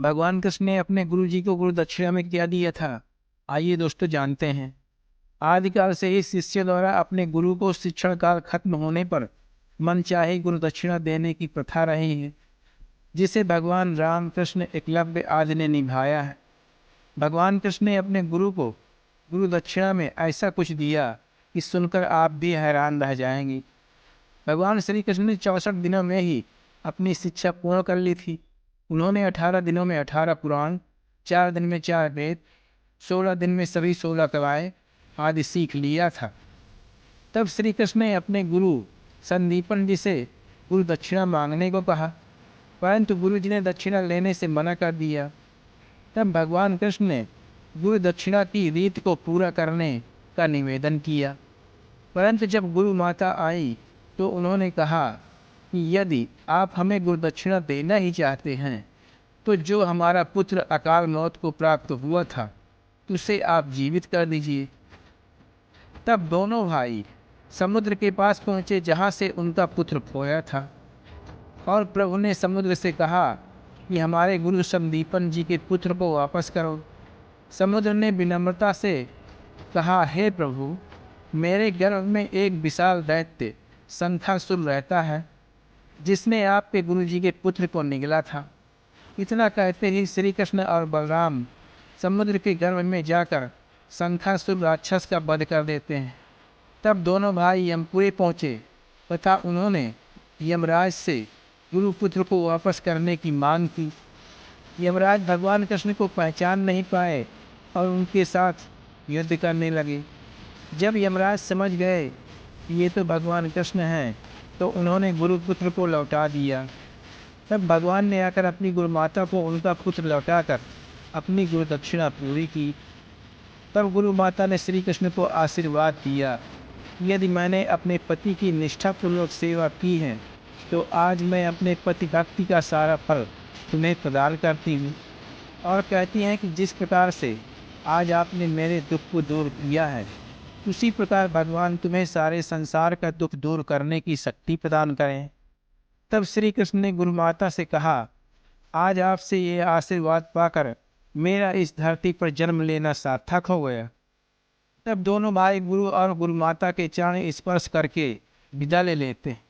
भगवान कृष्ण ने अपने गुरु जी को गुरु दक्षिणा में क्या दिया था? आइए दोस्तों जानते हैं। आदिकाल से ही शिष्य द्वारा अपने गुरु को शिक्षण काल खत्म होने पर मन चाहे गुरु दक्षिणा देने की प्रथा रही है, जिसे भगवान राम कृष्ण एकलव्य आदि ने निभाया है। भगवान कृष्ण ने अपने गुरु को गुरु दक्षिणा में ऐसा कुछ दिया कि सुनकर आप भी हैरान रह जाएंगे। भगवान श्री कृष्ण ने 64 दिनों में ही अपनी शिक्षा पूर्ण कर ली थी। उन्होंने 18 दिनों में 18 पुराण, 4 दिन में 4 वेद, 16 दिन में सभी 16 कवाएं आदि सीख लिया था। तब श्री कृष्ण ने अपने गुरु संदीपन जी से गुरु दक्षिणा मांगने को कहा, परंतु गुरु जी ने दक्षिणा लेने से मना कर दिया। तब भगवान कृष्ण ने गुरु दक्षिणा की रीत को पूरा करने का निवेदन किया, परंतु जब गुरु माता आई तो उन्होंने कहा कि यदि आप हमें गुरु दक्षिणा देना ही चाहते हैं तो जो हमारा पुत्र अकाल मौत को प्राप्त हुआ था उसे आप जीवित कर दीजिए। तब दोनों भाई समुद्र के पास पहुँचे जहाँ से उनका पुत्र खोया था, और प्रभु ने समुद्र से कहा कि हमारे गुरु संदीपन जी के पुत्र को वापस करो। समुद्र ने विनम्रता से कहा, हे प्रभु, मेरे गर्भ में एक विशाल दैत्य शंखासुर रहता है, जिसने आपके गुरु जी के पुत्र को निगला था। इतना कहते ही श्री कृष्ण और बलराम समुद्र के गर्भ में जाकर शंखासुर राक्षस का वध कर देते हैं। तब दोनों भाई यमपुरी पहुँचे तथा उन्होंने यमराज से गुरुपुत्र को वापस करने की मांग की। यमराज भगवान कृष्ण को पहचान नहीं पाए और उनके साथ युद्ध करने लगे। जब यमराज समझ गए कि ये तो भगवान कृष्ण हैं, तो उन्होंने गुरुपुत्र को लौटा दिया। तब भगवान ने आकर अपनी गुरुमाता को उनका पुत्र लौटाकर अपनी गुरु दक्षिणा पूरी की। तब गुरु माता ने श्री कृष्ण को आशीर्वाद दिया, यदि मैंने अपने पति की निष्ठापूर्वक सेवा की है तो आज मैं अपने पति भक्ति का सारा फल तुम्हें प्रदान करती हूँ। और कहती हैं कि जिस प्रकार से आज आपने मेरे दुख को दूर किया है, उसी प्रकार भगवान तुम्हें सारे संसार का दुख दूर करने की शक्ति प्रदान करें। तब श्री कृष्ण ने गुरु माता से कहा, आज आपसे ये आशीर्वाद पाकर मेरा इस धरती पर जन्म लेना सार्थक हो गया। तब दोनों भाई गुरु और गुरु माता के चरण स्पर्श करके विदा ले लेते हैं।